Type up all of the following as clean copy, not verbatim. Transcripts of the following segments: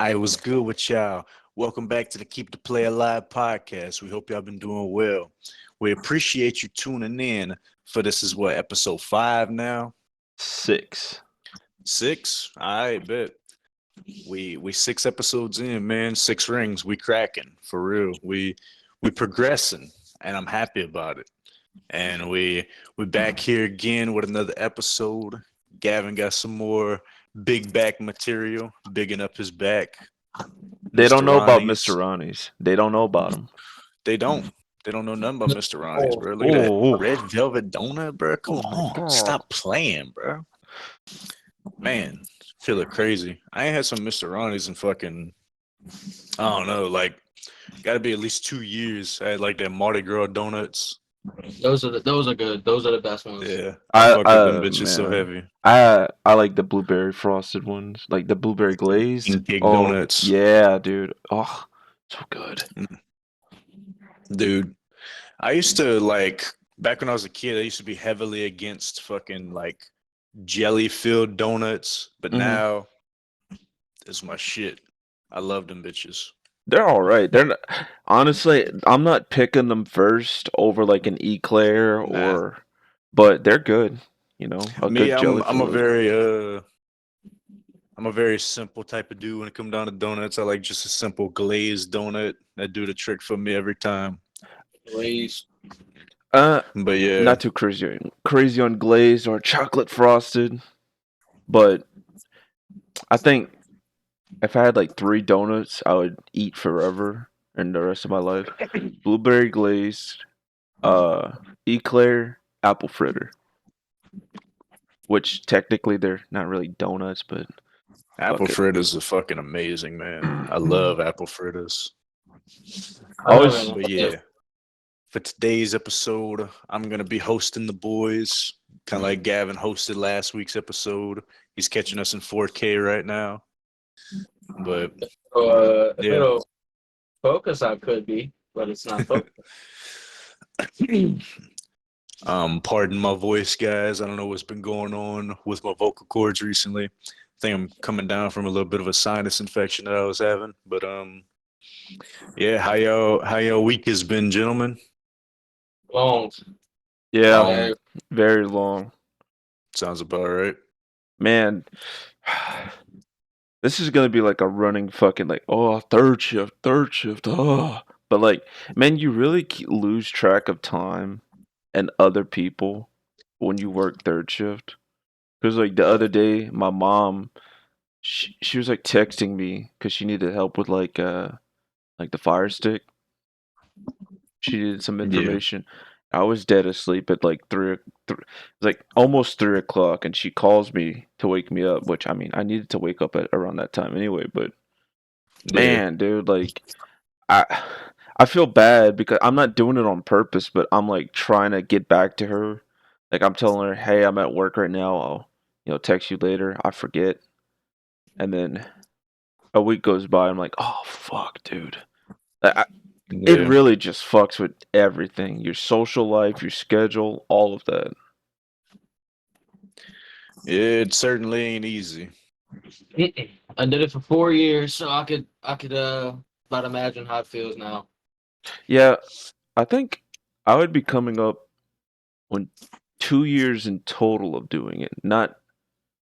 I was good with y'all. Welcome back to the Keep the Play Alive podcast. We hope y'all been doing well. We appreciate you tuning in for this is what episode 5 now? 6. 6? I bet. We 6 episodes in, man. 6 rings. We cracking for real. We progressing and I'm happy about it. And we back here again with another episode. Gavin got some more big back material, bigging up his back. They don't Mr. know about Mr. Ronnie's. Ronnie's. They don't know about him. They don't. They don't know nothing about Mr. Ronnie's, Oh, bro. Look at that Oh, red velvet donut, bro. Come oh my on, god. stop playing, bro. Man, feel it crazy. I ain't had some Mr. Ronnie's in fucking, I don't know, like, got to be at least 2 years. I had like that Mardi Gras donuts. those are good. Those are the best ones. Yeah, I fuck with them bitches so Man. heavy. I like the blueberry frosted ones, like the blueberry glazed. King cake Oh, donuts. yeah, dude. Oh, so good. Dude, I used to like, back when I was a kid, I used to be heavily against fucking like jelly filled donuts, but Mhm. now it's my shit. I love them bitches. They're all right. They're not, honestly, I'm not picking them first over like an eclair Nah. but they're good. You know, a Me, good jelly I'm a filled. very I'm a very simple type of dude when it comes down to donuts. I like just a simple glazed donut that do the trick for me every time. Glazed. But yeah, Not too crazy on glazed or chocolate frosted, but I think if I had like 3 donuts, I would eat forever and the rest of my life. Blueberry glazed, eclair, apple fritter, which technically they're not really donuts, but apple fuck it. fritters are fucking amazing, man. I love apple fritters. I Always- haven't- But yeah, for today's episode, I'm gonna be hosting the boys, kind of like Gavin hosted last week's episode. He's catching us in 4K right now. But If Yeah. it'll focus, I could be, but it's not focused. Pardon my voice, guys. I don't know what's been going on with my vocal cords recently. I think I'm coming down from a little bit of a sinus infection that I was having. But yeah, how y'all week has been, gentlemen? Long. Yeah, Very- very long. Sounds about right. Man, this is gonna be like a running fucking like, oh, third shift, oh. But like, man, you really lose track of time and other people when you work third shift. Because like the other day, my mom, she was like texting me because she needed help with like the fire stick. She needed some Yeah. information. I was dead asleep at like like almost 3 o'clock, and she calls me to wake me up. Which I mean, I needed to wake up at around that time anyway. But man, dude, like I feel bad because I'm not doing it on purpose, but I'm like trying to get back to her. Like I'm telling her, hey, I'm at work right now. I'll text you later. I forget, and then a week goes by. I'm like, oh fuck, dude. It Yeah. really just fucks with everything. Your social life, your schedule, all of that. It certainly ain't easy. I did it for 4 years, so I could about imagine how it feels now. Yeah, I think I would be coming up on 2 years in total of doing it, not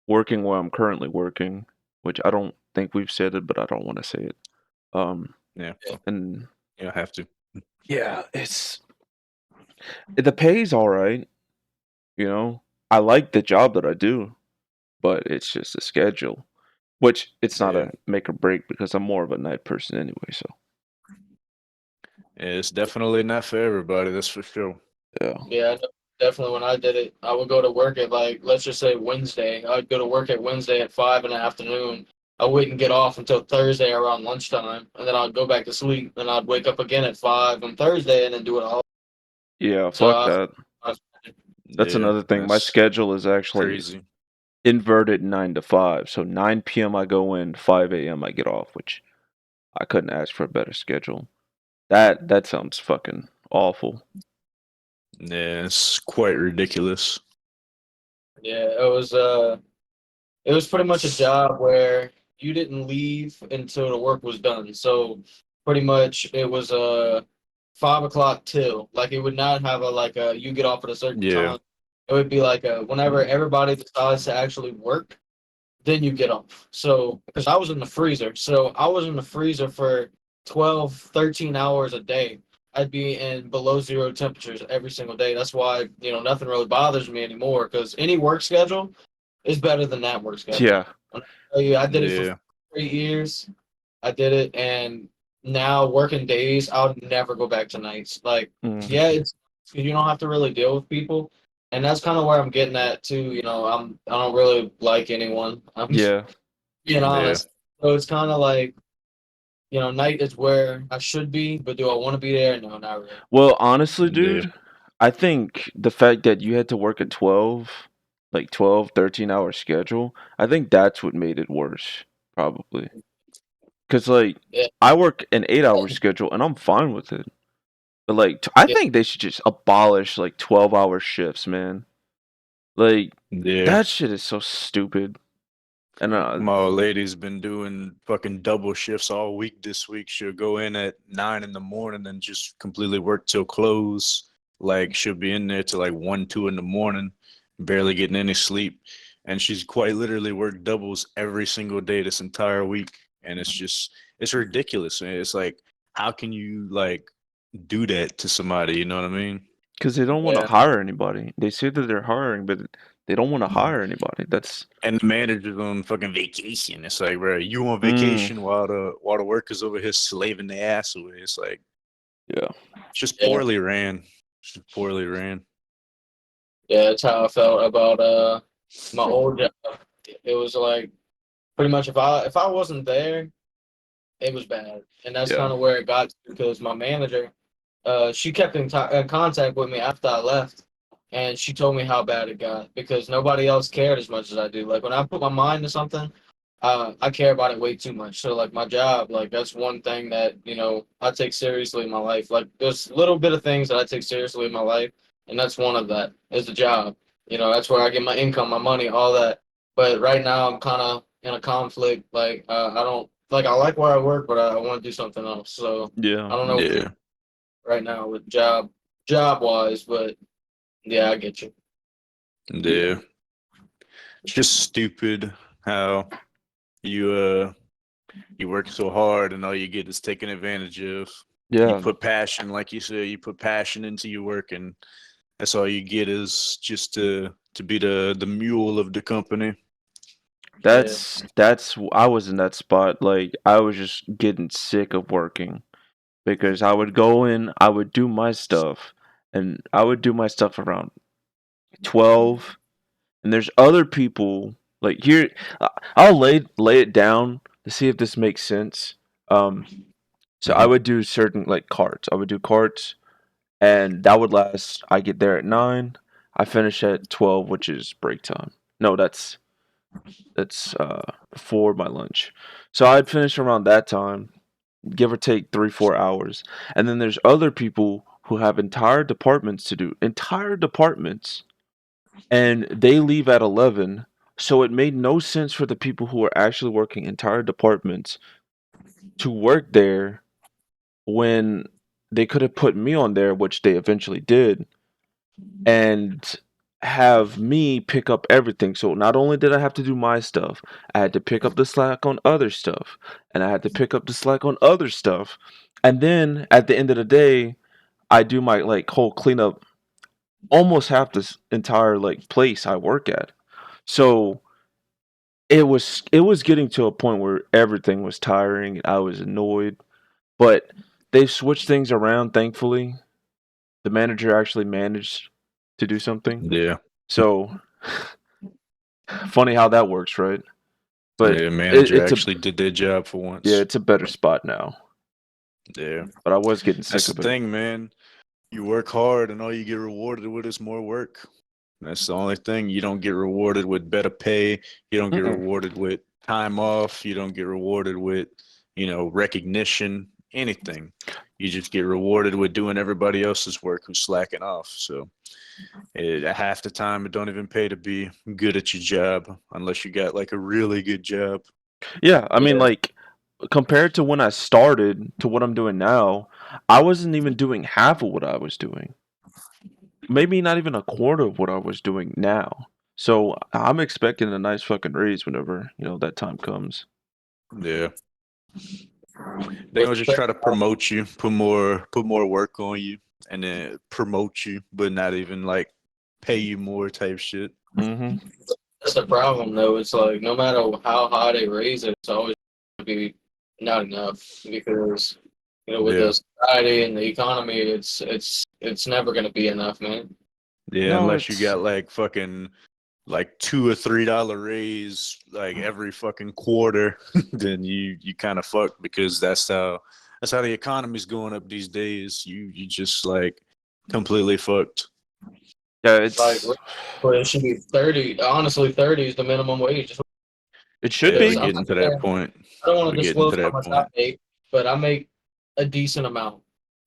working where I'm currently working, which I don't think we've said it, but I don't want to say it. Yeah. And You don't have to. yeah, the pay's all right. I like the job that I do, but it's just a schedule, which it's not Yeah. a make or break because I'm more of a night person anyway. So It's definitely not for everybody, that's for sure. yeah, Yeah, I know. Definitely. When I did it, I would go to work at like, let's just say Wednesday. I'd go to work at Wednesday at 5 in the afternoon. I wouldn't get off until Thursday around lunchtime, and then I'd go back to sleep. And I'd wake up again at 5 on Thursday, and then do it all. yeah, So fuck that. That's Yeah, another thing. My that's schedule is actually crazy. inverted 9 to 5. So 9 p.m. I go in, 5 a.m. I get off, which I couldn't ask for a better schedule. That sounds fucking awful. Yeah, it's quite ridiculous. Yeah, it was pretty much a job where you didn't leave until the work was done. So pretty much it was 5 o'clock till. Like it would not have a like a you get off at a certain Yeah. time. It would be like a whenever everybody decides to actually work, then you get off. So because I was in the freezer, so I was in the freezer for 12, 13 hours a day. I'd be in below zero temperatures every single day. That's why, nothing really bothers me anymore because any work schedule is better than that work schedule. Yeah. I did it for Yeah. 3 years. I did it, and now working days, I'll never go back to nights. Like, Mm. yeah, it's you don't have to really deal with people, and that's kind of where I'm getting at too. I don't really like anyone. I'm Yeah. being Yeah. honest. So it's kind of like, night is where I should be, but do I want to be there? No, not really. Well, honestly, Yeah. dude, I think the fact that you had to work at 12, like 12, 13-hour schedule, I think that's what made it worse, probably. Because, like, Yeah, I work an 8-hour schedule and I'm fine with it. But, like, I yeah, think they should just abolish, like, 12-hour shifts, man. Like, Yeah. that shit is so stupid. And, My old lady's been doing fucking double shifts all week this week. She'll go in at 9 in the morning and just completely work till close. Like she'll be in there till like 1, 2 in the morning, barely getting any sleep. And she's quite literally worked doubles every single day this entire week. And it's ridiculous, man. It's like, how can you like do that to somebody? You know what I mean? because they don't want to yeah, hire anybody. They say that they're hiring, but they don't want to hire anybody. That's And the manager's on fucking vacation. It's like, bro, you on mm, vacation while the workers over here slaving their ass away. It's like yeah, it's just yeah, poorly ran. Just poorly ran. yeah. That's how I felt about my old job. It was like pretty much if I wasn't there, it was bad, and that's yeah, kind of where it got to because my manager, she kept in contact with me after I left, and she told me how bad it got because nobody else cared as much as I do. Like when I put my mind to something, I care about it way too much. So like my job, like that's one thing that I take seriously in my life. Like there's little bit of things that I take seriously in my life, and that's one of that is the job. That's where I get my income, my money, all that. But right now I'm kind of in a conflict. Like I don't like I like where I work, but I want to do something else. So yeah. I don't know Yeah. right now with job wise, but yeah, I get you. Yeah. It's just stupid how you you work so hard and all you get is taken advantage of. You Yeah, put passion, like you said, you put passion into your work and that's all you get is just to be the mule of the company. Yeah, that's I was in that spot. Like I was just getting sick of working because I would go in, I would do my stuff, and I would do my stuff around 12. And there's other people like here. I'll lay it down to see if this makes sense. So I Mhm. would do certain like carts. I would do carts, and that would last. I get there at 9. I finish at 12, which is break time. No, that's before my lunch. So I'd finish around that time, give or take 3 4 hours. And then there's other people who have entire departments to do, entire departments, and they leave at 11. So it made no sense for the people who are actually working entire departments to work there when they could have put me on there, which they eventually did, and have me pick up everything. So not only did I have to do my stuff, I had to pick up the slack on other stuff, and I had to pick up the slack on other stuff. And then at the end of the day, I do my like whole cleanup almost half this entire like place I work at. So it was getting to a point where everything was tiring. I was annoyed, but they've switched things around. Thankfully, the manager actually managed to do something. Yeah. So funny how that works, right? But Yeah, manager it's a actually did their job for yeah, once. it's a better spot now. Yeah. But I was getting That's sick the of it. thing, man. You work hard and all you get rewarded with is more work. That's the only thing. You don't get rewarded with better pay. You don't get Mm-mm. rewarded with time off. You don't get rewarded with, recognition, anything. You just get rewarded with doing everybody else's work who's slacking off. So half the time it don't even pay to be good at your job unless you got like a really good job. Yeah, I mean, Yeah. like, compared to when I started to what I'm doing now, I wasn't even doing half of what I was doing. Maybe not even a quarter of what I was doing now. So I'm expecting a nice fucking raise whenever, that time comes. Yeah. They're gonna just try to promote you, put more work on you, and then promote you, but not even like pay you more type shit. Mm-hmm. That's the problem, though. It's like no matter how high they raise it, it's always going to be not enough because with Yeah. the society and the economy, it's never going to be enough, man. Yeah, No, unless you it's got like fucking like $2 or $3 raise like every fucking quarter, then you kind of fucked because that's how the economy's going up these days. You just like completely fucked. yeah, Like, it's but it should be 30. Honestly, 30 is the minimum wage. it should Yeah, we're Because be. getting to that point. I don't want We're to getting disclose to how that much I point. make, but I make a decent amount,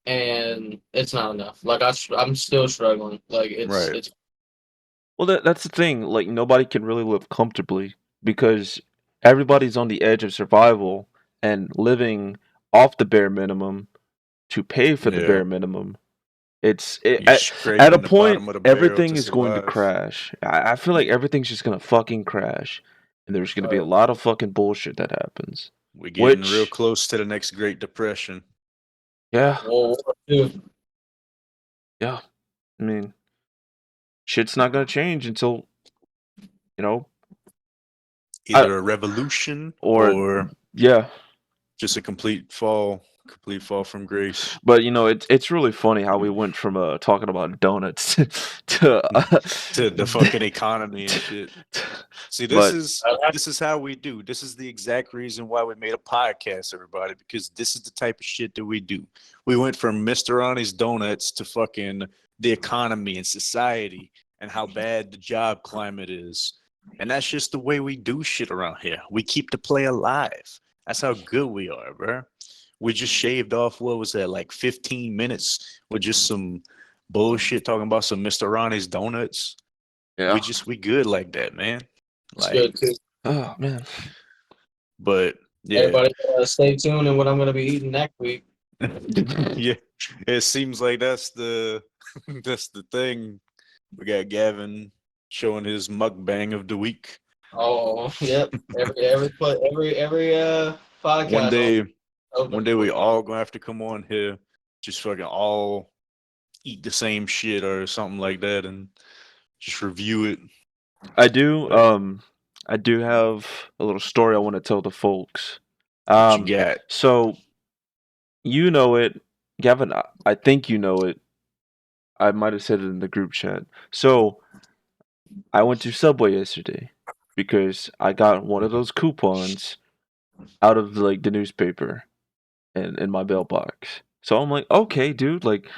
and it's not enough. Like I'm still struggling. Like Right. it's Well, that's the thing. Like nobody can really live comfortably because everybody's on the edge of survival and living off the bare minimum to pay for the Yeah. bare minimum. It's it, You at a scraping the point, bottom of the barrel everything to is going to survive. crash. I feel like everything's just gonna fucking crash, and there's gonna be a uh, lot of fucking bullshit that happens. We're getting real Which, close to the next Great Depression. yeah, World War II. yeah. I mean, shit's not gonna change until you know, I Either a revolution or or yeah. just a complete fall from grace. But it's really funny how we went from talking about donuts to To the fucking economy and shit. See, but this is how we do. This is the exact reason why we made a podcast, everybody, because this is the type of shit that we do. We went from Mr. Ronnie's Donuts to fucking the economy and society and how bad the job climate is. And that's just the way we do shit around here. We keep the play alive. That's how good we are, bro. We just shaved off, what was that, like 15 minutes with just some bullshit talking about some Mr. Ronnie's Donuts. yeah. We good like that, man. It's Like, good too. Oh man. but yeah, Everybody stay tuned and what I'm gonna be eating next week. yeah. It seems like that's the that's the thing. We got Gavin showing his mukbang of the week. Oh, yep. Every One podcast. day, Open one day we with all gonna have to come on here, just fucking all eat the same shit or something like that, and just review it. I do But I do have a little story I want to tell the folks. what you Um got? so you know it, Gavin, I think you know it. I might have said it in the group chat. So I went to Subway yesterday because I got one of those coupons out of like the newspaper and in my mailbox. So I'm like, okay, dude, like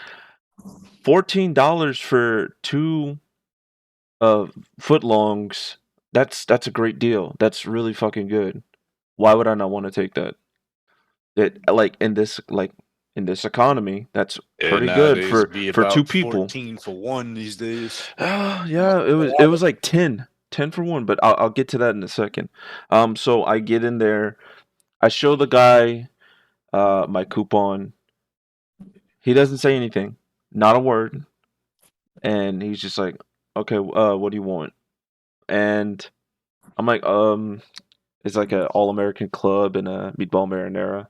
$14 for two uh footlongs. That's a great deal. That's really fucking good. Why would I not want to take that? That in this economy, that's Yeah, pretty good nowadays for be two about people. 14 for one these days. Yeah, it was like 10 for one, but I'll get to that in a second. So I get in there, I show the guy my coupon. He doesn't say anything, not a word, and he's just like, "Okay, what do you want?" And I'm like, it's like a all American club and a meatball marinara,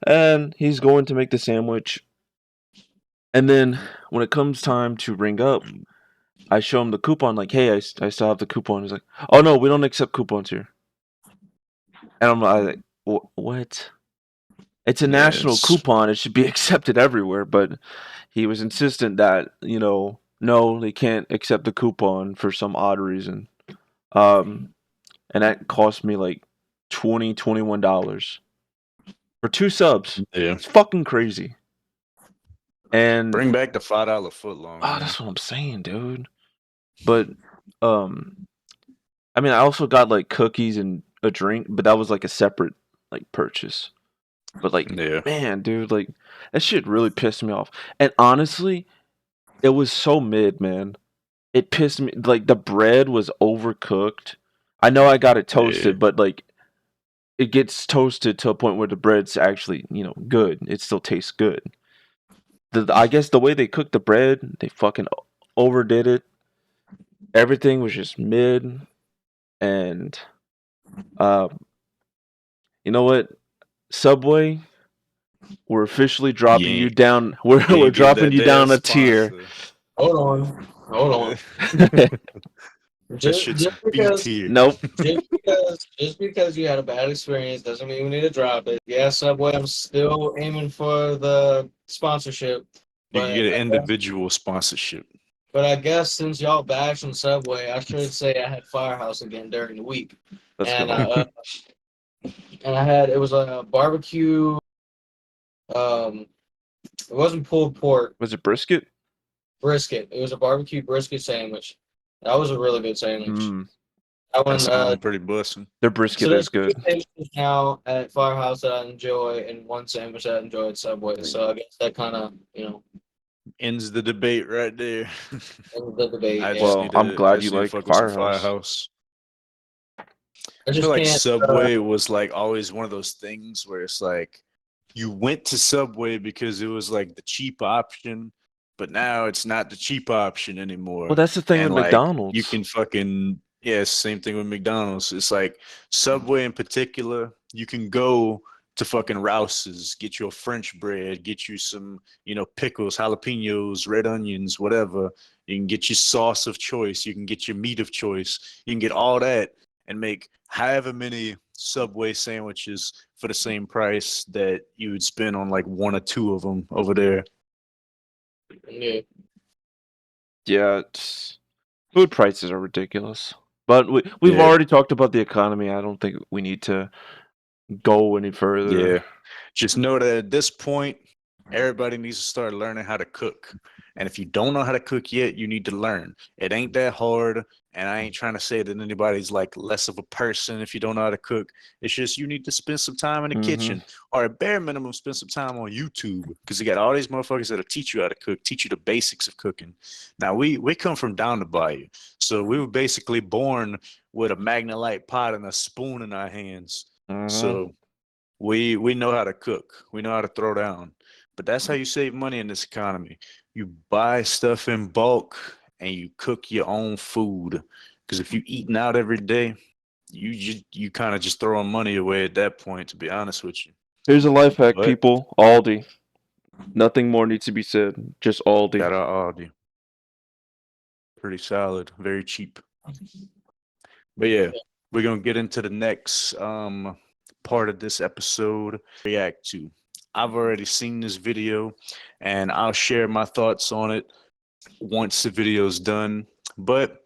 and he's going to make the sandwich. And then when it comes time to ring up, I show him the coupon, like, "Hey, I still have the coupon." He's like, "Oh no, we don't accept coupons here." And I'm like, "What?" It's a Yeah, national it's coupon. It should be accepted everywhere. But he was insistent that, no, they can't accept the coupon for some odd reason. Um, and that cost me like $21 for two subs. yeah. It's fucking crazy. And Bring back the $5 foot long, man. that's what I'm saying, dude. But um, I mean, I also got like cookies and a drink, but that was like a separate like purchase. But like, Yeah, man, dude, like that shit really pissed me off. And honestly, it was so mid, man. It pissed me, like the bread was overcooked. I know I got it yeah. toasted, but like it gets toasted to a point where the bread's actually, good. It still tastes good. I guess the way they cooked the bread, they fucking overdid it. Everything was just mid, and uh, you know what? Subway, we're officially dropping you ain't down. you We're ain't give dropping that you damn down a tier. sponsor. Hold on. That Just, shit's just B because tier. Nope. just because you had a bad experience doesn't mean we need to drop it. Yeah, Subway, I'm still aiming for the sponsorship, You can but get an individual sponsorship. I guess since y'all bashed on Subway, I should say I had Firehouse again during the week, Let's and go. it was a barbecue. Um, it wasn't pulled pork Was it brisket? brisket. It was a barbecue brisket sandwich. That was a really good sandwich. Mm, That That one, sounds pretty busting. their so brisket there's is two good. sandwiches now at Firehouse that I enjoy, and one sandwich that I enjoy at Subway. So I guess that kind of, Ends the debate right there. ends the debate. I Yeah. just Well, need I'm to I glad you just need to like fuck with some Firehouse. Firehouse. I I feel just like can't. Subway was like always one of those things where it's like you went to Subway because it was like the cheap option, but now it's not the cheap option Well, anymore. that's the thing with And like you McDonald's. can fucking yeah, same thing with McDonald's. It's like Subway in particular, you can go to fucking Rouse's, get your French bread, get you some, pickles, jalapenos, red onions, whatever. You can get your sauce of choice, you can get your meat of choice, you can get all that and make however many Subway sandwiches for the same price that you would spend on like one or two of them over there. Yeah. Yeah, food prices are ridiculous. But we've Yeah, already talked about the economy. I don't think we need to go any further. yeah. Just know that at this point, everybody needs to start learning how to cook. And if you don't know how to cook yet, you need to learn. It ain't that hard. And I ain't trying to say that anybody's like less of a person if you don't know how to cook. It's just you need to spend some time in the Mm-hmm. kitchen or at bare minimum spend some time on YouTube because you got all these motherfuckers that'll teach you how to cook, teach you the basics of cooking. Now we come from down the bayou. So we were basically born with a Magnolite pot and a spoon in our hands. Mm-hmm. So we know how to cook. We know how to throw down. But that's how you save money in this economy. You buy stuff in bulk and you cook your own food. Because if you eating out every day, you kind of just throwing money away at that point. To be honest with you, Here's a life hack, but people. Aldi. Nothing more needs to be said. Just Aldi. shout out Aldi, pretty solid, very cheap. But yeah, we're gonna get into the next part of this episode. React to. I've already seen this video, and I'll share my thoughts on it once the video's done. But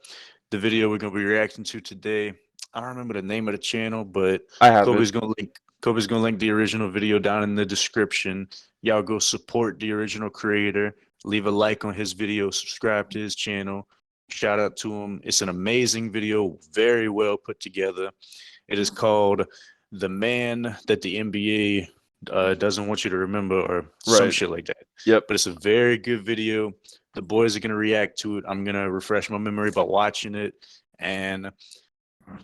the video we're gonna be reacting to today, I don't remember the name of the channel, but I have Kobe's it. gonna link Kobe's gonna link the original video down in the description. Y'all go support the original creator, leave a like on his video, subscribe to his channel. Shout out to him. It's an amazing video, very well put together. It is called "The Man That the NBA Doesn't Want You to Remember" or some Right. shit like that. Yep. But it's a very good video. The boys are gonna react to it. I'm gonna refresh my memory by watching it, and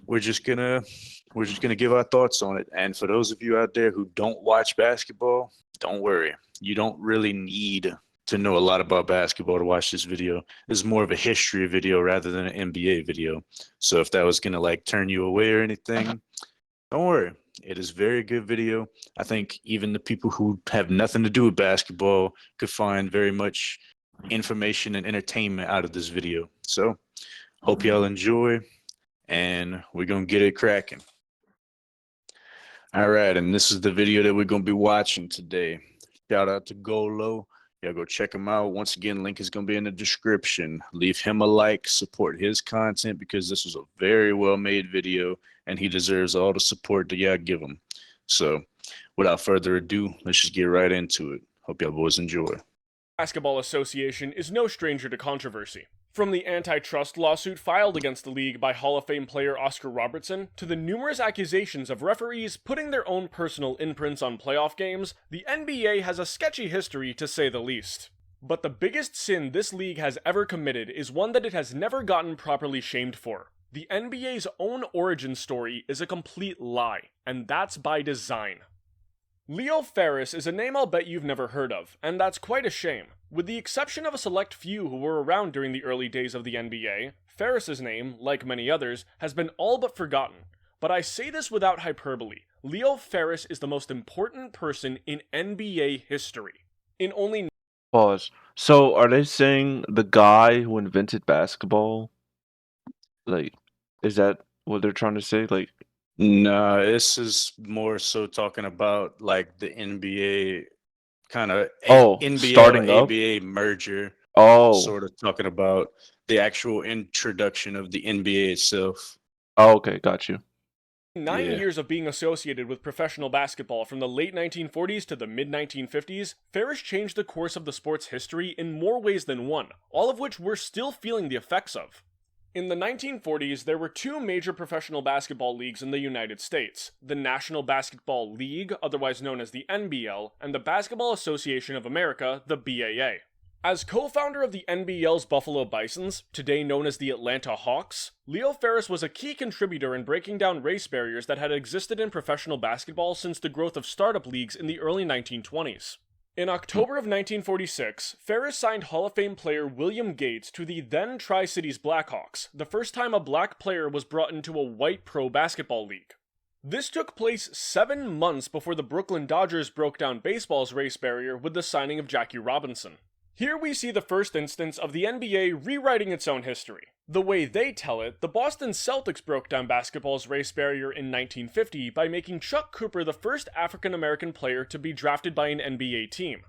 we're just gonna give our thoughts on it. And for those of you out there who don't watch basketball, don't worry. You don't really need to know a lot about basketball to watch this video. This is more of a history video rather than an NBA video. So if that was gonna like turn you away or anything, don't worry. It is very good video. I think even the people who have nothing to do with basketball could find very much information and entertainment out of this video. So hope y'all enjoy, and we're gonna get it cracking. All right, and this is the video that we're gonna be watching today. Shout out to Goh Low. Y'all go check him out. Once again, link is gonna be in the description. Leave him a like, support his content because this was a very well made video and he deserves all the support that y'all give him. So without further ado, let's just get right into it. Hope y'all boys enjoy. Basketball Association is no stranger to controversy. From the antitrust lawsuit filed against the league by Hall of Fame player Oscar Robertson to the numerous accusations of referees putting their own personal imprints on playoff games, the NBA has a sketchy history to say the least. But the biggest sin this league has ever committed is one that it has never gotten properly shamed for: The NBA's own origin story is a complete lie, and that's by design. Leo Ferris is a name I'll bet you've never heard of, and that's quite a shame. With the exception of a select few who were around during the early days of the NBA, Ferris's name, like many others, has been all but forgotten. But I say this without hyperbole. Leo Ferris is the most important person in NBA history. In only Pause. So are they saying the guy who invented basketball? Like, is that what they're trying to say? Like, No, this is more so talking about like the NBA kind of starting up? ABA merger, Oh, sort of talking about the actual introduction of the NBA itself. oh, okay, got you. 9 Yeah. years of being associated with professional basketball from the late 1940s to the mid-1950s, Ferris changed the course of the sport's history in more ways than one, all of which we're still feeling the effects of. In the 1940s, there were two major professional basketball leagues in the United States, the National Basketball League, otherwise known as the NBL, and the Basketball Association of America, the BAA. As co-founder of the NBL's Buffalo Bisons, today known as the Atlanta Hawks, Leo Ferris was a key contributor in breaking down race barriers that had existed in professional basketball since the growth of startup leagues in the early 1920s. In October of 1946, Ferris signed Hall of Fame player William Gates to the then Tri-Cities Blackhawks, the first time a black player was brought into a white pro basketball league. This took place 7 months before the Brooklyn Dodgers broke down baseball's race barrier with the signing of Jackie Robinson. Here we see the first instance of the NBA rewriting its own history. The way they tell it, the Boston Celtics broke down basketball's race barrier in 1950 by making Chuck Cooper the first African-American player to be drafted by an NBA team.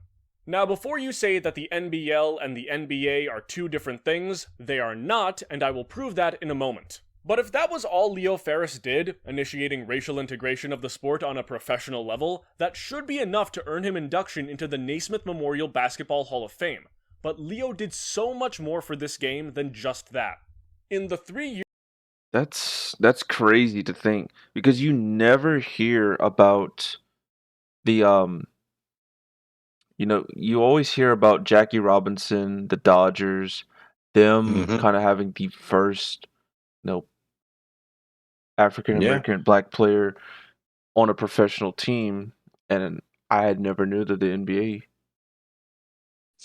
Now, before you say that the NBL and the NBA are two different things, they are not, and I will prove that in a moment. But if that was all Leo Ferris did, initiating racial integration of the sport on a professional level, that should be enough to earn him induction into the Naismith Memorial Basketball Hall of Fame. But Leo did so much more for this game than just that. In the 3 years That's crazy to think because you never hear about the you always hear about Jackie Robinson, the Dodgers, them Mhm. kind of having the first, African American black player on a professional team, and I had never knew that the NBA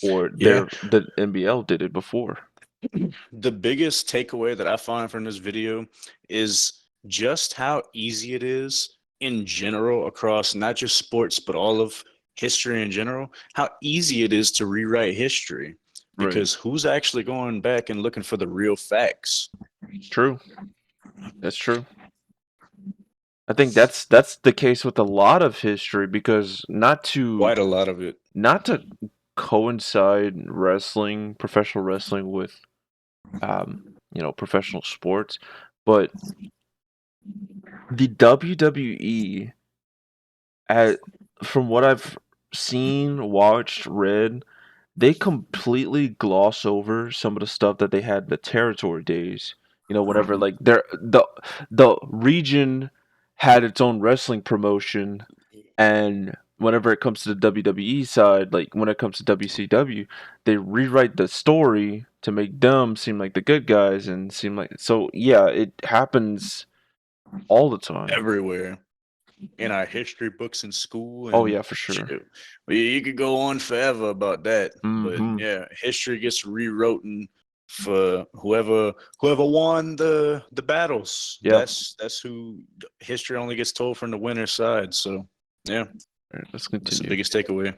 or Yeah. the NBL did it before. The biggest takeaway that I find from this video is just how easy it is in general across not just sports, but all of history in general, how easy it is to rewrite history. Right. Because who's actually going back and looking for the real facts? True. That's true. I think that's the case with a lot of history because Quite a lot of it. not to coincide professional wrestling with professional sports, but the WWE from what I've seen, watched, read, they completely gloss over some of the stuff that they had in the territory days. Whenever like the region had its own wrestling promotion, and whenever it comes to the WWE side, like when it comes to WCW, they rewrite the story to make them seem like the good guys and seem like it happens all the time. Everywhere. In our history books in school. Oh and yeah, for sure. shit. You could go on forever about that. Mhm. But yeah, history gets rewritten for whoever won the battles. Yeah. That's who history only gets told from the winner's side. So yeah, All right, let's that's the continue. biggest takeaway.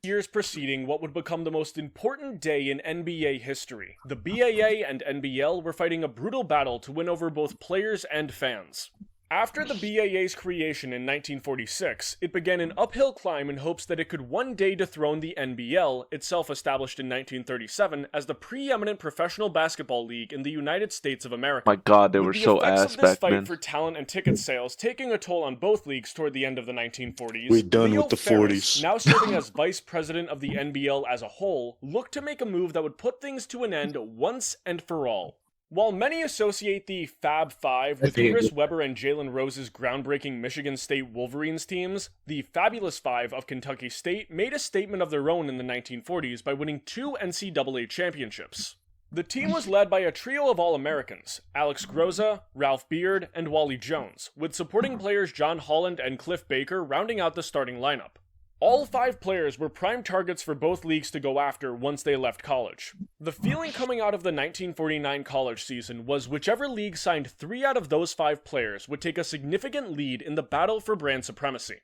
years preceding what would become the most important day in NBA history, the BAA and NBL were fighting a brutal battle to win over both players and fans. After the BAA's creation in 1946, it began an uphill climb in hopes that it could one day dethrone the NBL, itself established in 1937 as the preeminent professional basketball league in the United States of America. My God, they With were the so effects ass of this back fight then. for talent and ticket sales taking a toll on both leagues toward the end of the 1940s, We're done Leo with the Ferris, 40s. now serving as vice president of the NBL as a whole, looked to make a move that would put things to an end once and for all. While many associate the Fab Five with Chris Webber and Jalen Rose's groundbreaking Michigan State Wolverines teams, the Fabulous Five of Kentucky State made a statement of their own in the 1940s by winning 2 NCAA championships. The team was led by a trio of All-Americans, Alex Groza, Ralph Beard, and Wally Jones, with supporting players John Holland and Cliff Baker rounding out the starting lineup. All 5 players were prime targets for both leagues to go after once they left college. The feeling coming out of the 1949 college season was whichever league signed 3 out of those 5 players would take a significant lead in the battle for brand supremacy.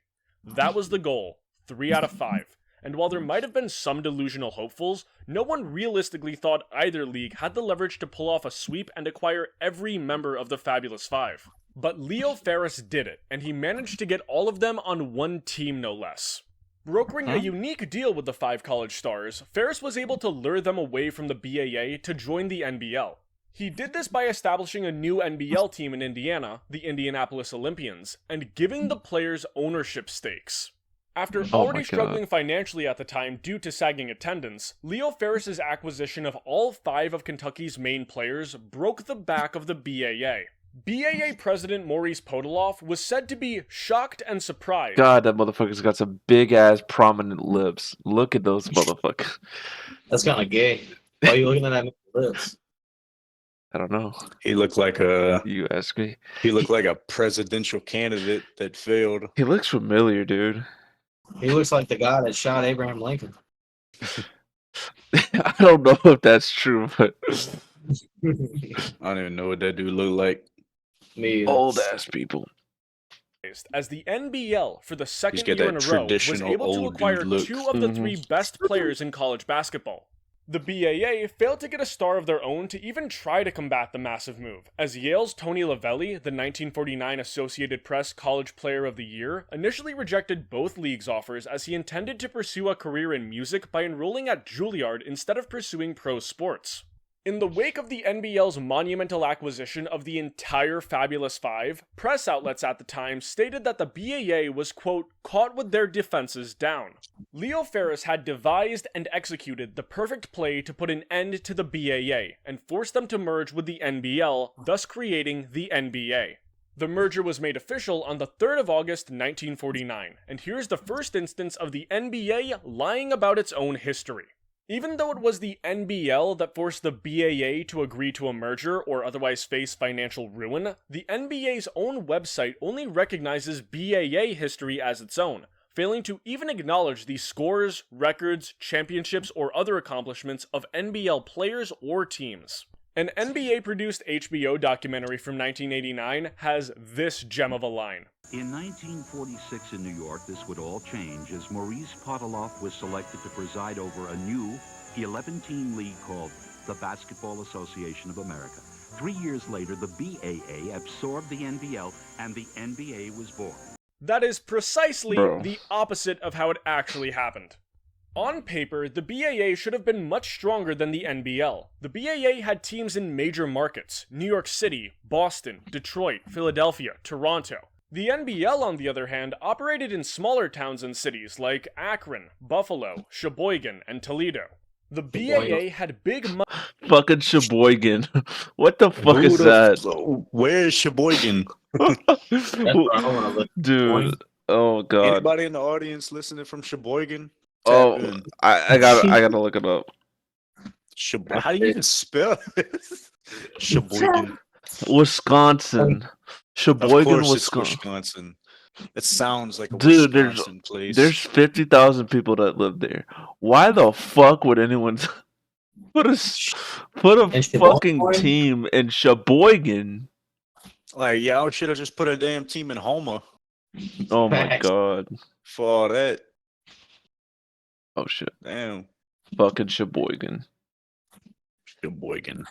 That was the goal, 3 out of 5. And while there might have been some delusional hopefuls, no one realistically thought either league had the leverage to pull off a sweep and acquire every member of the Fabulous 5. But Leo Ferris did it, and he managed to get all of them on one team no less. Brokering a unique deal with the 5 college stars, Ferris was able to lure them away from the BAA to join the NBL. He did this by establishing a new NBL team in Indiana, the Indianapolis Olympians, and giving the players ownership stakes. After already struggling financially at the time due to sagging attendance, Leo Ferris's acquisition of all 5 of Kentucky's main players broke the back of the BAA. BAA president Maurice Podoloff was said to be shocked and surprised. God, that motherfucker's got some big ass prominent lips. Look at those motherfuckers. That's kind of gay. Why are you looking at that man's lips? I don't know. He looked like a You ask me. he looked like a presidential candidate that failed. He looks familiar, dude. He looks like the guy that shot Abraham Lincoln. I don't know if that's true, but I don't even know what that dude looked like. Me, old ass people. As the NBL, for the second got year in that a row, was traditional able to old acquire dude look. 2 of the 3 best players in college basketball. The BAA failed to get a star of their own to even try to combat the massive move, as Yale's Tony Lavelli, the 1949 Associated Press College Player of the Year, initially rejected both leagues' offers as he intended to pursue a career in music by enrolling at Juilliard instead of pursuing pro sports. In the wake of the NBL's monumental acquisition of the entire Fabulous 5, press outlets at the time stated that the BAA was, quote, caught with their defenses down. Leo Ferris had devised and executed the perfect play to put an end to the BAA and force them to merge with the NBL, thus creating the NBA. The merger was made official on the 3rd of August 1949, and here's the first instance of the NBA lying about its own history. Even though it was the NBL that forced the BAA to agree to a merger or otherwise face financial ruin, the NBA's own website only recognizes BAA history as its own, failing to even acknowledge the scores, records, championships, or other accomplishments of NBL players or teams. An NBA-produced HBO documentary from 1989 has this gem of a line. In 1946 in New York, this would all change as Maurice Podoloff was selected to preside over a new 11-team league called the Basketball Association of America. 3 years later, the BAA absorbed the NBL and the NBA was born. That is precisely the opposite of how it actually happened. On paper, the BAA should have been much stronger than the NBL. The BAA had teams in major markets: New York City, Boston, Detroit, Philadelphia, Toronto. The NBL, on the other hand, operated in smaller towns and cities like Akron, Buffalo, Sheboygan, and Toledo. The BAA had big money. Fucking Sheboygan. What the fuck is that? Where is Sheboygan? Dude. Oh god. Anybody in the audience listening from Sheboygan? Oh, Tap in. I gotta look it up. How do you even spell it? Sheboygan. Wisconsin. Sheboygan, Of course it's Wisconsin. Wisconsin. It sounds like a Dude, Wisconsin place. There's 50,000 people that live there. Why the fuck would anyone put a fucking team in Sheboygan? Like, y'all should have just put a damn team in Homer Oh my god. for all that. Oh shit. Damn. Fucking Sheboygan. Sheboygan.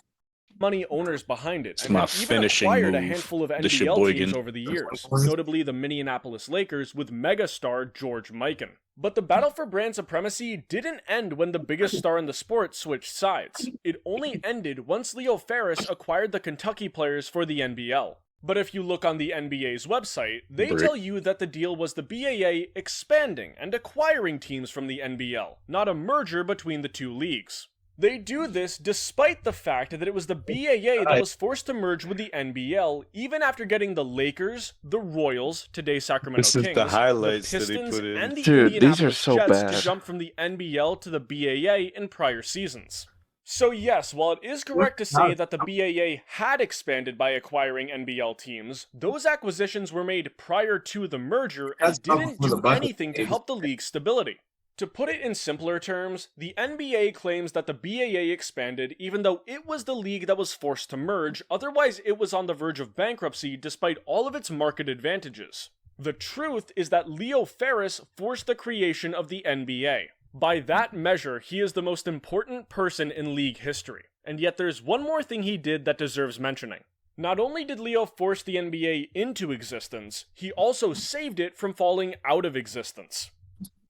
money owners behind it, It's and my have even finishing acquired a move, handful of the NBL Sheboygan. teams over the years, notably the Minneapolis Lakers with megastar George Mikan. But the battle for brand supremacy didn't end when the biggest star in the sport switched sides. It only ended once Leo Ferris acquired the Kentucky players for the NBL. But if you look on the NBA's website, they tell you that the deal was the BAA expanding and acquiring teams from the NBL, not a merger between the two leagues. They do this despite the fact that it was the BAA that was forced to merge with the NBL even after getting the Lakers, the Royals, today Sacramento This is Kings, the highlights the that they Pistons, put in. and the Dude, these are Indianapolis so Jets bad. to jump from the NBL to the BAA in prior seasons. So yes, while it is correct to say that the BAA had expanded by acquiring NBL teams, those acquisitions were made prior to the merger and didn't do anything to help the league's stability. To put it in simpler terms, the NBA claims that the BAA expanded even though it was the league that was forced to merge, otherwise it was on the verge of bankruptcy despite all of its market advantages. The truth is that Leo Ferris forced the creation of the NBA. By that measure, he is the most important person in league history. And yet there's one more thing he did that deserves mentioning. Not only did Leo force the NBA into existence, he also saved it from falling out of existence.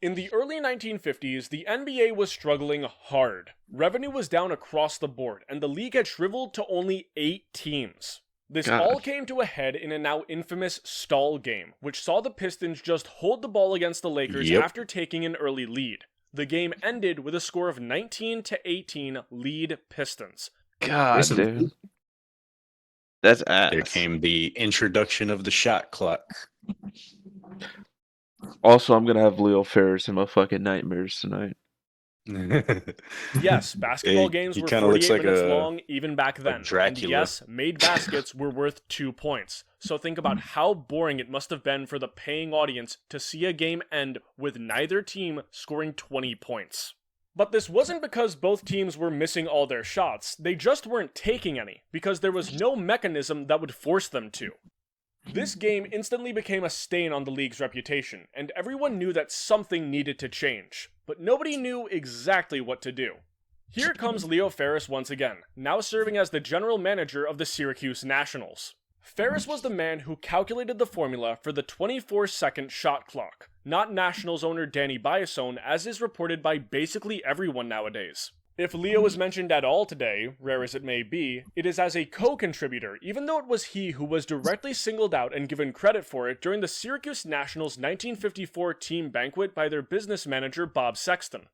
In the early 1950s, the NBA was struggling hard. Revenue was down across the board, and the league had shriveled to only 8 teams. This all came to a head in a now infamous stall game, which saw the Pistons just hold the ball against the Lakers after taking an early lead. The game ended with a score of 19-18 lead Pistons. God, dude. That's ass. There came the introduction of the shot clock. Also, I'm gonna have Leo Ferris in my fucking nightmares tonight. Yes, basketball games were 48 like minutes long even back then. And Dracula. yes, made baskets were worth 2 points. So think about how boring it must have been for the paying audience to see a game end with neither team scoring 20 points. But this wasn't because both teams were missing all their shots, they just weren't taking any, because there was no mechanism that would force them to. This game instantly became a stain on the league's reputation, and everyone knew that something needed to change, but nobody knew exactly what to do. Here comes Leo Ferris once again, now serving as the general manager of the Syracuse Nationals. Ferris was the man who calculated the formula for the 24-second shot clock, not Nationals owner Danny Biasone, as is reported by basically everyone nowadays. If Leo is mentioned at all today, rare as it may be, it is as a co-contributor, even though it was he who was directly singled out and given credit for it during the Syracuse Nationals' 1954 team banquet by their business manager Bob Sexton.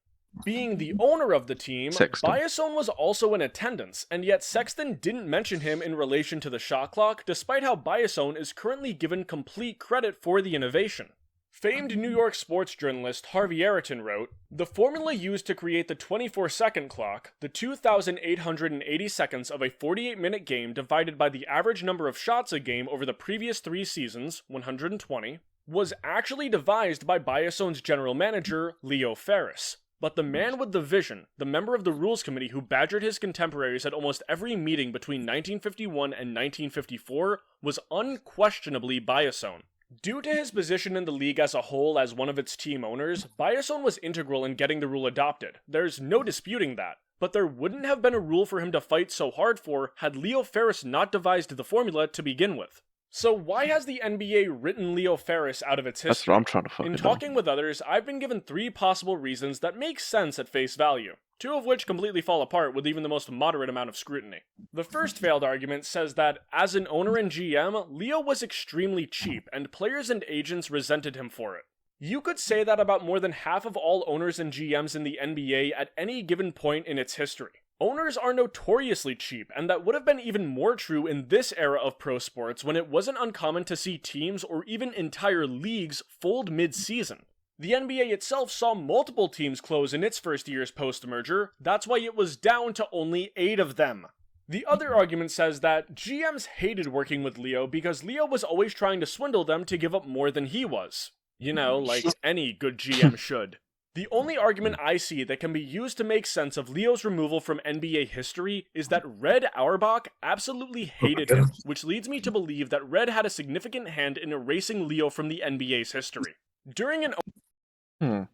Being the owner of the team, Biasone was also in attendance, and yet Sexton didn't mention him in relation to the shot clock, despite how Biasone is currently given complete credit for the innovation. Famed New York sports journalist Harvey Ayrton wrote, "The formula used to create the 24-second clock, the 2,880 seconds of a 48-minute game divided by the average number of shots a game over the previous 3 seasons, 120, was actually devised by Biasone's general manager, Leo Ferris. But the man with the vision, the member of the rules committee who badgered his contemporaries at almost every meeting between 1951 and 1954, was unquestionably Biasone. Due to his position in the league as a whole as one of its team owners, Biasone was integral in getting the rule adopted. There's no disputing that. But there wouldn't have been a rule for him to fight so hard for had Leo Ferris not devised the formula to begin with. So why has the NBA written Leo Ferris out of its history? That's what I'm trying to fucking In talking with others, I've been given 3 possible reasons that make sense at face value, 2 of which completely fall apart with even the most moderate amount of scrutiny. The first failed argument says that, as an owner and GM, Leo was extremely cheap, and players and agents resented him for it. You could say that about more than half of all owners and GMs in the NBA at any given point in its history. Owners are notoriously cheap, and that would have been even more true in this era of pro sports when it wasn't uncommon to see teams or even entire leagues fold mid-season. The NBA itself saw multiple teams close in its first years post-merger, that's why it was down to only 8 of them. The other argument says that GMs hated working with Leo because Leo was always trying to swindle them to give up more than he was. You know, like any good GM should. The only argument I see that can be used to make sense of Leo's removal from NBA history is that Red Auerbach absolutely hated him, which leads me to believe that Red had a significant hand in erasing Leo from the NBA's history. During an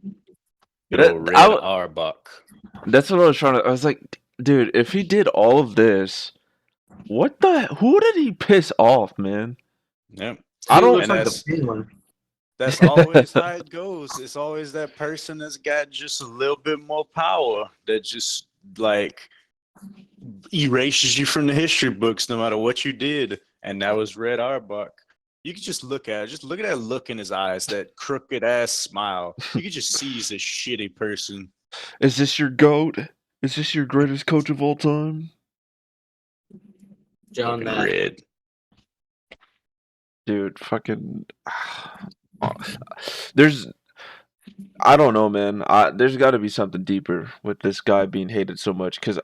Red Auerbach. That's what I was trying to. I was like, dude, if he did all of this, who did he piss off, man? Yep. I don't. That's always how it goes. It's always that person that's got just a little bit more power that just like erases you from the history books no matter what you did. And that was Red Auerbach. You could just look at it. Just look at that look in his eyes, that crooked ass smile. You could just see he's a shitty person. Is this your GOAT? Is this your greatest coach of all time? John Fucking Red. Dude, fucking... There's... I don't know, man. There's got to be something deeper with this guy being hated so much. Because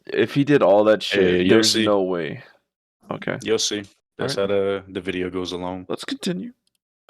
if he did all that shit, You'll there's see. no way. Okay, You'll see. That's Alright. how the video goes along. let's continue.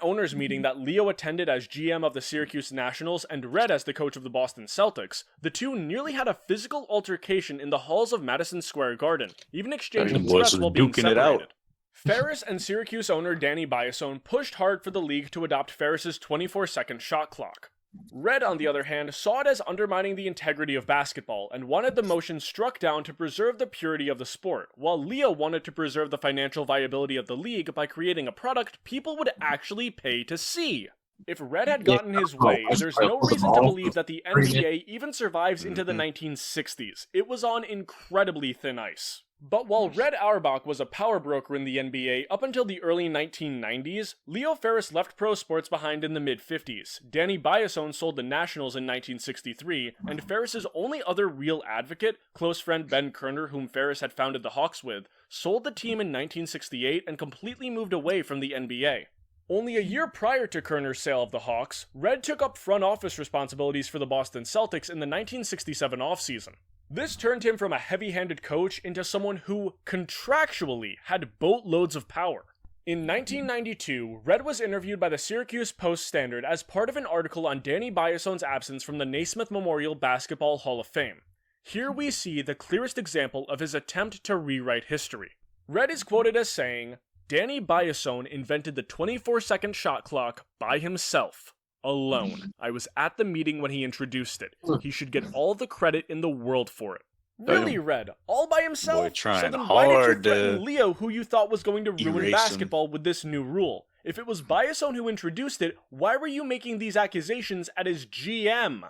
Owners meeting that Leo attended as GM of the Syracuse Nationals and Red as the coach of the Boston Celtics, the two nearly had a physical altercation in the halls of Madison Square Garden, even exchanging Them boys threats was while being duking it out. separated. Ferris and Syracuse owner Danny Biasone pushed hard for the league to adopt Ferris's 24-second shot clock. Red, on the other hand, saw it as undermining the integrity of basketball and wanted the motion struck down to preserve the purity of the sport, while Leo wanted to preserve the financial viability of the league by creating a product people would actually pay to see. If Red had gotten his way, there's no reason to believe that the NBA even survives into the 1960s. It was on incredibly thin ice. But while Red Auerbach was a power broker in the NBA up until the early 1990s, Leo Ferris left pro sports behind in the mid-50s. Danny Biasone sold the Nationals in 1963, and Ferris's only other real advocate, close friend Ben Kerner, whom Ferris had founded the Hawks with, sold the team in 1968 and completely moved away from the NBA. Only a year prior to Kerner's sale of the Hawks, Red took up front office responsibilities for the Boston Celtics in the 1967 offseason. This turned him from a heavy-handed coach into someone who, contractually, had boatloads of power. In 1992, Red was interviewed by the Syracuse Post-Standard as part of an article on Danny Biasone's absence from the Naismith Memorial Basketball Hall of Fame. Here we see the clearest example of his attempt to rewrite history. Red is quoted as saying, "Danny Biasone invented the 24-second shot clock by himself. Alone. I was at the meeting when he introduced it. He should get all the credit in the world for it." Really, Red? All by himself? Boy, trying so then why did you hard to threaten Leo, who you thought was going to ruin erase him. basketball, with this new rule? If it was Biasone who introduced it, why were you making these accusations at his GM?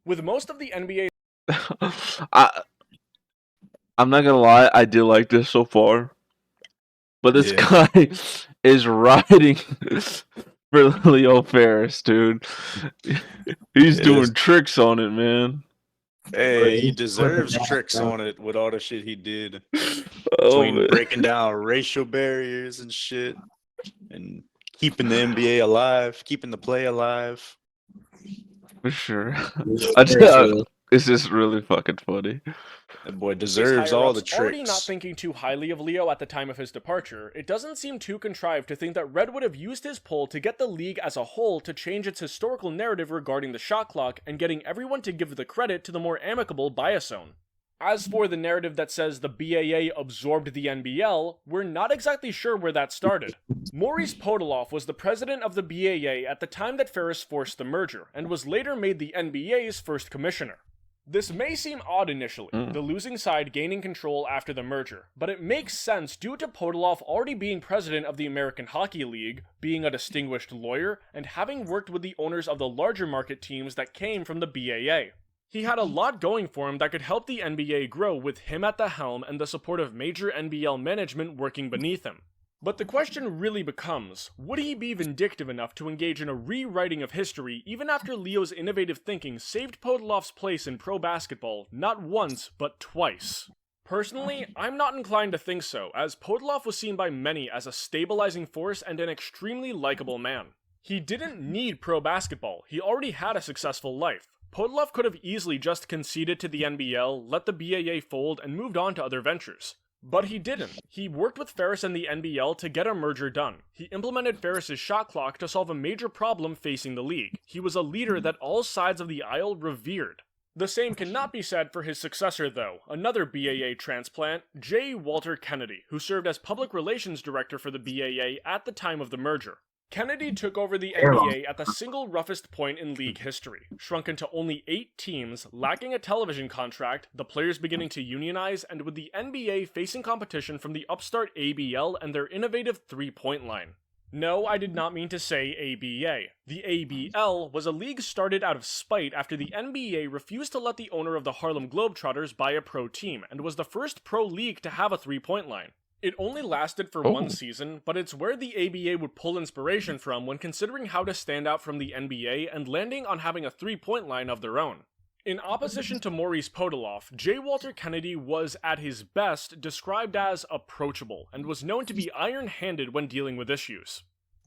With most of the NBA... I'm not gonna lie, I do like this so far. But this Yeah. guy is riding for Leo Ferris, dude. He's It doing is. tricks on it, man. Hey, he deserves tricks on it with all the shit he did. Oh, Between man. breaking down racial barriers and shit, and keeping the NBA alive, keeping the play alive. For sure. Seriously. It's just really fucking funny. That boy These deserves all the higher-ups already not tricks. thinking too highly of Leo at the time of his departure, it doesn't seem too contrived to think that Red would have used his pull to get the league as a whole to change its historical narrative regarding the shot clock and getting everyone to give the credit to the more amicable Biasone. As for the narrative that says the BAA absorbed the NBL, we're not exactly sure where that started. Maurice Podoloff was the president of the BAA at the time that Ferris forced the merger, and was later made the NBA's first commissioner. This may seem odd initially, the losing side gaining control after the merger, but it makes sense due to Podoloff already being president of the American Hockey League, being a distinguished lawyer, and having worked with the owners of the larger market teams that came from the BAA. He had a lot going for him that could help the NBA grow with him at the helm and the support of major NBL management working beneath him. But the question really becomes, would he be vindictive enough to engage in a rewriting of history even after Leo's innovative thinking saved Podoloff's place in pro basketball not once, but twice? Personally, I'm not inclined to think so, as Podoloff was seen by many as a stabilizing force and an extremely likable man. He didn't need pro basketball, he already had a successful life. Podoloff could have easily just conceded to the NBL, let the BAA fold, and moved on to other ventures. But he didn't. He worked with Ferris and the NBL to get a merger done. He implemented Ferris's shot clock to solve a major problem facing the league. He was a leader that all sides of the aisle revered. The same cannot be said for his successor though, another BAA transplant, J. Walter Kennedy, who served as public relations director for the BAA at the time of the merger. Kennedy took over the NBA at the single roughest point in league history, shrunken to only 8 teams, lacking a television contract, the players beginning to unionize, and with the NBA facing competition from the upstart ABL and their innovative three-point line. No, I did not mean to say ABA. The ABL was a league started out of spite after the NBA refused to let the owner of the Harlem Globetrotters buy a pro team, and was the first pro league to have a three-point line. It only lasted for one season, but it's where the ABA would pull inspiration from when considering how to stand out from the NBA and landing on having a three-point line of their own. In opposition to Maurice Podoloff, J. Walter Kennedy was, at his best, described as approachable, and was known to be iron-handed when dealing with issues.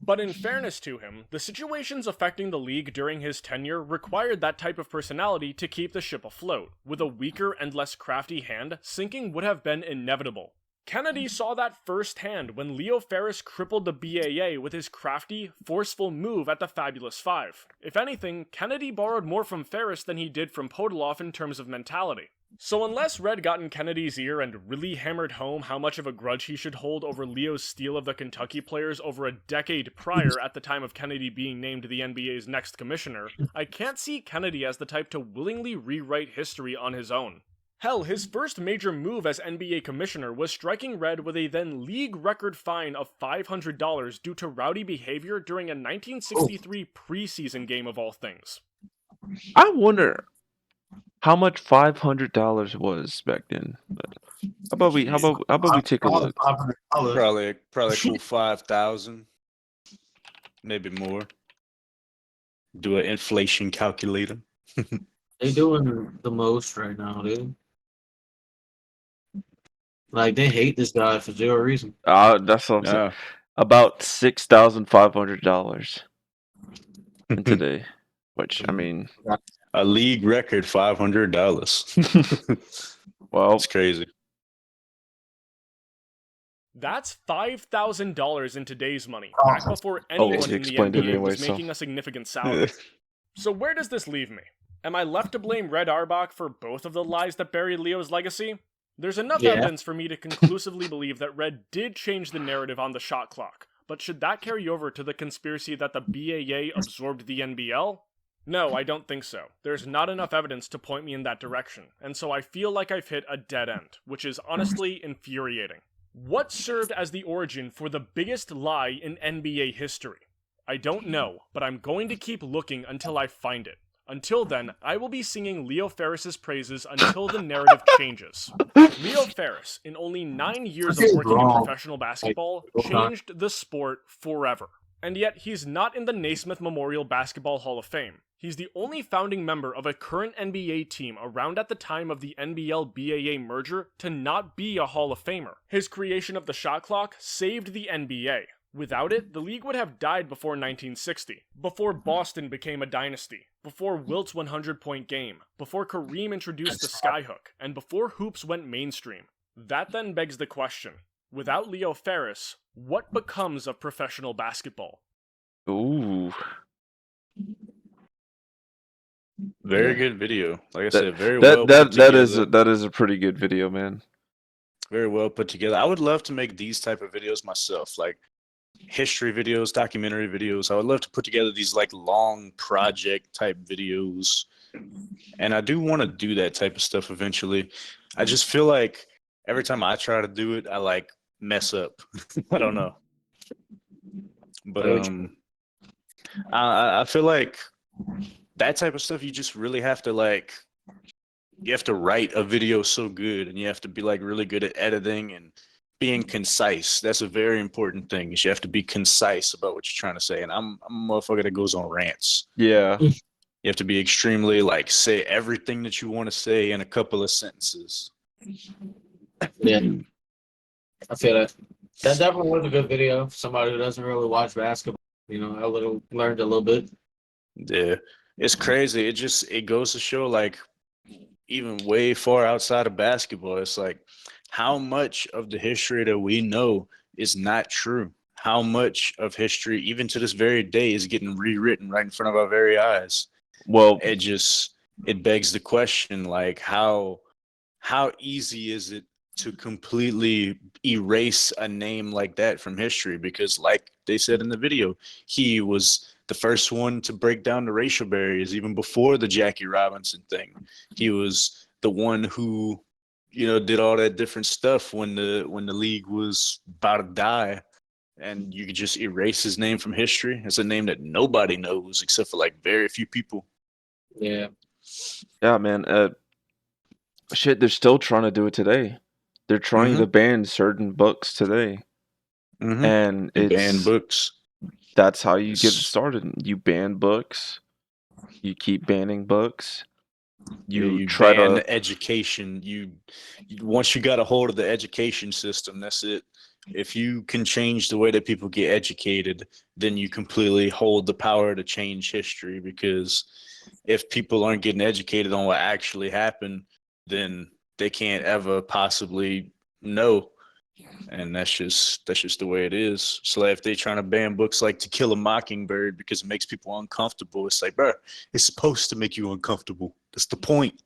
But in fairness to him, the situations affecting the league during his tenure required that type of personality to keep the ship afloat. With a weaker and less crafty hand, sinking would have been inevitable. Kennedy saw that firsthand when Leo Ferris crippled the BAA with his crafty, forceful move at the Fabulous Five. If anything, Kennedy borrowed more from Ferris than he did from Podolov in terms of mentality. So unless Red got in Kennedy's ear and really hammered home how much of a grudge he should hold over Leo's steal of the Kentucky players over a decade prior at the time of Kennedy being named the NBA's next commissioner, I can't see Kennedy as the type to willingly rewrite history on his own. Hell, his first major move as NBA commissioner was striking Red with a then league record fine of $500 due to rowdy behavior during a 1963 preseason game of all things. I wonder how much $500 was back then. How about we take a look? Probably cool 5,000, maybe more. Do an inflation calculator. They doing the most right now, dude. Like, they hate this guy for zero reason. That's what I'm saying. About $6,500 in today, which I mean, a league record $500. well, it's crazy. That's $5,000 in today's money, back before anyone in the NBA was making a significant salary. So where does this leave me? Am I left to blame Red Auerbach for both of the lies that buried Leo's legacy? There's enough evidence for me to conclusively believe that Red did change the narrative on the shot clock, but should that carry over to the conspiracy that the BAA absorbed the NBL? No, I don't think so. There's not enough evidence to point me in that direction, and so I feel like I've hit a dead end, which is honestly infuriating. What served as the origin for the biggest lie in NBA history? I don't know, but I'm going to keep looking until I find it. Until then, I will be singing Leo Ferris's praises until the narrative changes. Leo Ferris, in only 9 years of working in professional basketball, changed the sport forever. And yet, he's not in the Naismith Memorial Basketball Hall of Fame. He's the only founding member of a current NBA team around at the time of the NBL-BAA merger to not be a Hall of Famer. His creation of the shot clock saved the NBA. Without it, the league would have died before 1960, before Boston became a dynasty, before Wilt's 100-point game, before Kareem introduced the skyhook, and before hoops went mainstream. That then begs the question, without Leo Ferris, what becomes of professional basketball? Ooh. Very good video. Like I said, very well put that together. is a pretty good video, man. Very well put together. I would love to make these type of videos myself, like history videos, documentary videos. I would love to put together these like long project type videos. And I do want to do that type of stuff eventually. I just feel like every time I try to do it, I like mess up. I don't know. But I feel like that type of stuff, you just really have to like, you have to write a video so good, and you have to be like really good at editing and being concise. That's a very important thing. Is you have to be concise about what you're trying to say. And I'm a motherfucker that goes on rants. Yeah. You have to be extremely like say everything that you want to say in a couple of sentences. Yeah, I feel that. That definitely was a good video for somebody who doesn't really watch basketball. You know, I learned a little bit. Yeah, it's crazy. It goes to show like even way far outside of basketball, it's like how much of the history that we know is not true. How much of history, even to this very day, is getting rewritten right in front of our very eyes. Well, it begs the question, like how easy is it to completely erase a name like that from history? Because like they said in the video, he was the first one to break down the racial barriers even before the Jackie Robinson thing. He was the one who, you know, did all that different stuff when the league was about to die. And you could just erase his name from history. It's a name that nobody knows except for like very few people. Yeah. Yeah, man. Shit, they're still trying to do it today. They're trying to ban certain books today. And it's ban books. That's how you get started. You ban books. You keep banning books. You try ban to education. You once you got a hold of the education system, that's it. if you can change the way that people get educated, then you completely hold the power to change history. Because if people aren't getting educated on what actually happened, then they can't ever possibly know. And that's just the way it is. So like, if they're trying to ban books like To Kill a Mockingbird because it makes people uncomfortable, it's like, bro, it's supposed to make you uncomfortable. That's the point.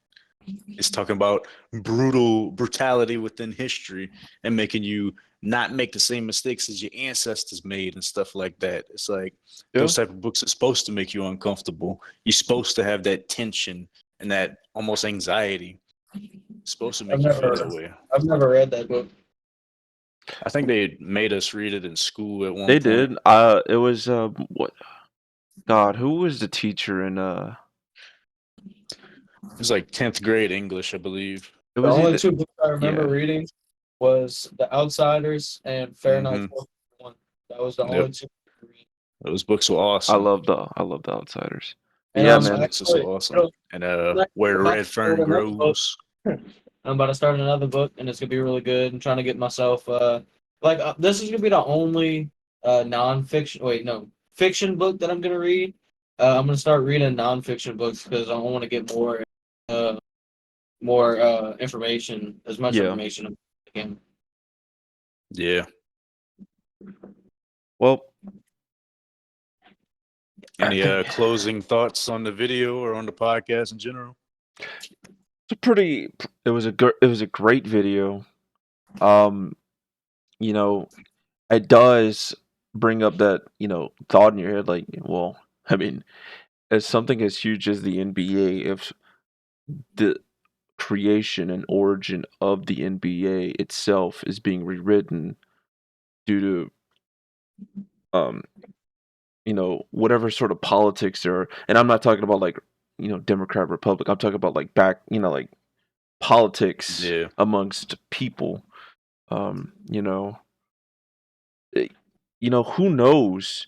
It's talking about brutality within history and making you not make the same mistakes as your ancestors made and stuff like that. It's like Yeah. those type of books are supposed to make you uncomfortable. You're supposed to have that tension and that almost anxiety. It's supposed to I've make you feel never, that way. I've never read that book. I think they made us read it in school at one They point. did. It was what? God, who was the teacher in It was like 10th grade English, I believe. It The was only either two books I remember yeah. reading was The Outsiders and Fahrenheit Mhm. 451. That was the Yep. only two I could read. Those books were I awesome. love the Outsiders. And Yeah, Those man. books are so awesome. And I'm Where the about Red to start Fern another book. Grows. I'm about to start another book, and it's gonna be really good. I'm trying to get myself this is gonna be the only non-fiction. Wait, no, fiction book that I'm gonna read. I'm gonna start reading non-fiction books because I want to get more information, as much Yeah. information as I can. Yeah. Well, Any I think closing thoughts on the video or on the podcast in general? it was a great video. You know, it does bring up that, thought in your head like, well, I mean, as something as huge as the NBA, if the creation and origin of the NBA itself is being rewritten due to whatever sort of politics there are, and I'm not talking about like, Democrat, Republic. I'm talking about like like politics Yeah. amongst people. You know, who knows?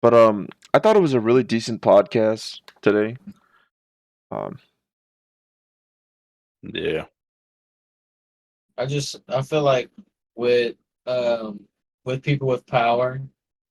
But I thought it was a really decent podcast today. Yeah. I feel like with with people with power,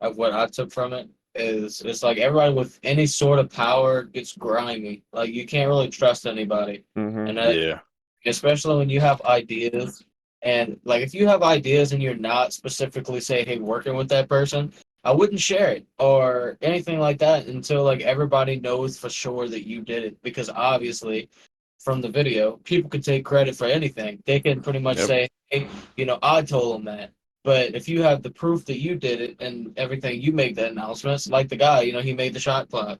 of what I took from it is it's like everybody with any sort of power gets grimy. Like you can't really trust anybody, Mm-hmm. and that, Yeah. especially when you have ideas. And like if you have ideas and you're not specifically say, hey, working with that person, I wouldn't share it or anything like that until like everybody knows for sure that you did it. Because obviously from the video, people could take credit for anything. They can pretty much Yep. say, hey, I told them that. But if you have the proof that you did it and everything, you make that announcement. Like the guy, he made the shot clock,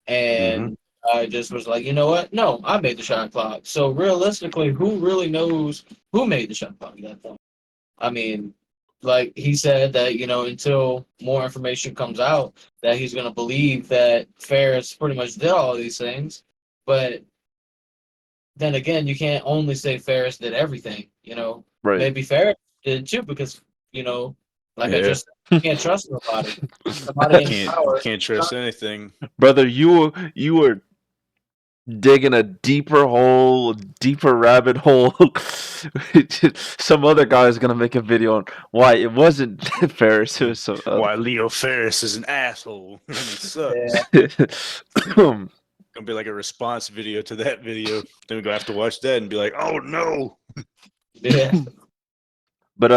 and I just was like, you know what? No, I made the shot clock. So realistically, who really knows who made the shot clock at that point? I mean, like he said that, until more information comes out, that he's going to believe that Ferris pretty much did all these things. But then again, you can't only say Ferris did everything, Right. Maybe Ferris did too, because, like I Yeah. just can't trust nobody. Somebody in power. Can't trust anything. Brother, you were digging a deeper rabbit hole. Some other guy is gonna make a video on why it wasn't Ferris. It was some. Why Leo Ferris is an asshole. He sucks. Yeah. Gonna be like a response video to that video. Then we're gonna have to watch that and be like, oh no. Yeah. But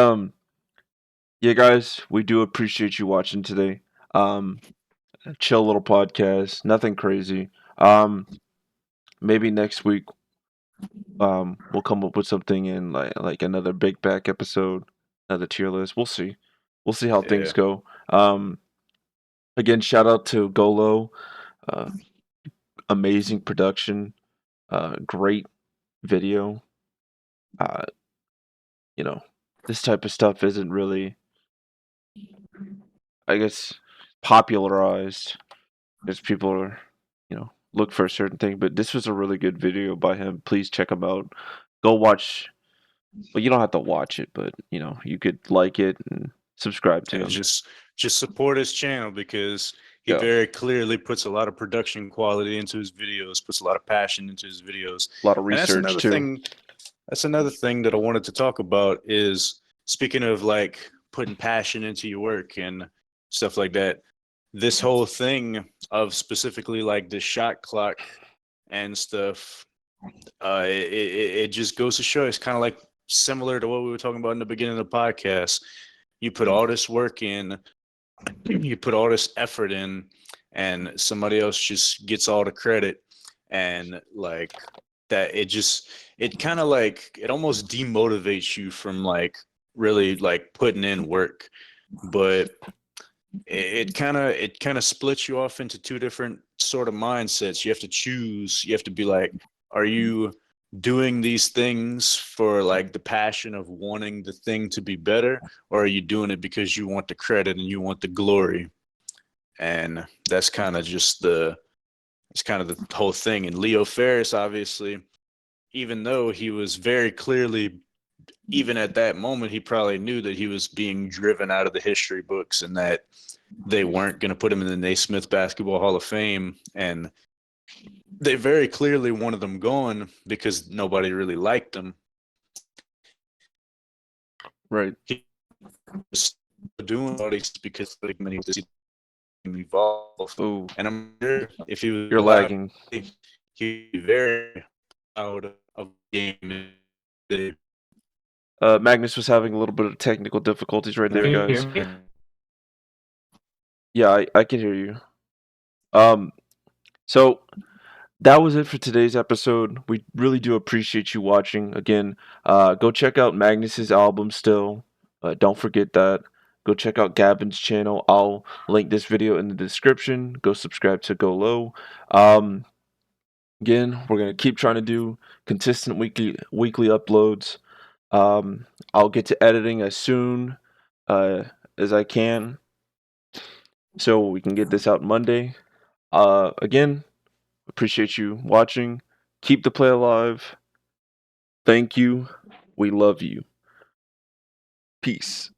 yeah, guys, we do appreciate you watching today. Chill little podcast, nothing crazy. Maybe next week, we'll come up with something in like another big back episode, another tier list. We'll see. We'll see how things Yeah. go. Again, shout out to Goh Low. Amazing production, great video. This type of stuff isn't really, I guess, popularized because people are, look for a certain thing. But this was a really good video by him. Please check him out. Go watch. Well, you don't have to watch it, but you could like it and subscribe to And him. just support his channel because he Yeah. very clearly puts a lot of production quality into his videos, puts a lot of passion into his videos. A lot of And that's research another too. thing. That's another thing that I wanted to talk about is speaking of like putting passion into your work and stuff like that, this whole thing of specifically like the shot clock and stuff, it just goes to show it's kind of like similar to what we were talking about in the beginning of the podcast. You put all this work in, you put all this effort in, and somebody else just gets all the credit, and like that, it kind of like it almost demotivates you from like really like putting in work, but it kind of splits you off into two different sort of mindsets. You have to choose. You have to be like, are you doing these things for like the passion of wanting the thing to be better, or are you doing it because you want the credit and you want the glory? And that's kind of just the it's kind of the whole thing. And Leo Ferris, obviously, even though he was very clearly, even at that moment, he probably knew that he was being driven out of the history books and that they weren't going to put him in the Naismith Basketball Hall of Fame. And they very clearly wanted him gone because nobody really liked him. Right. He was doing all this because like many see him evolve. Ooh, And I'm sure if he was you're alive, lagging. he'd be very proud of the game. Magnus was having a little bit of technical difficulties right there, Can you guys. hear me? Yeah, I can hear you. So that was it for today's episode. We really do appreciate you watching. Again, go check out Magnus's album still. Don't forget that. Go check out Gavin's channel. I'll link this video in the description. Go subscribe to Goh Low. Again, we're gonna keep trying to do consistent weekly uploads. I'll get to editing as soon as I can, so we can get this out Monday. Again, appreciate you watching. Keep the play alive. Thank you. We love you. Peace.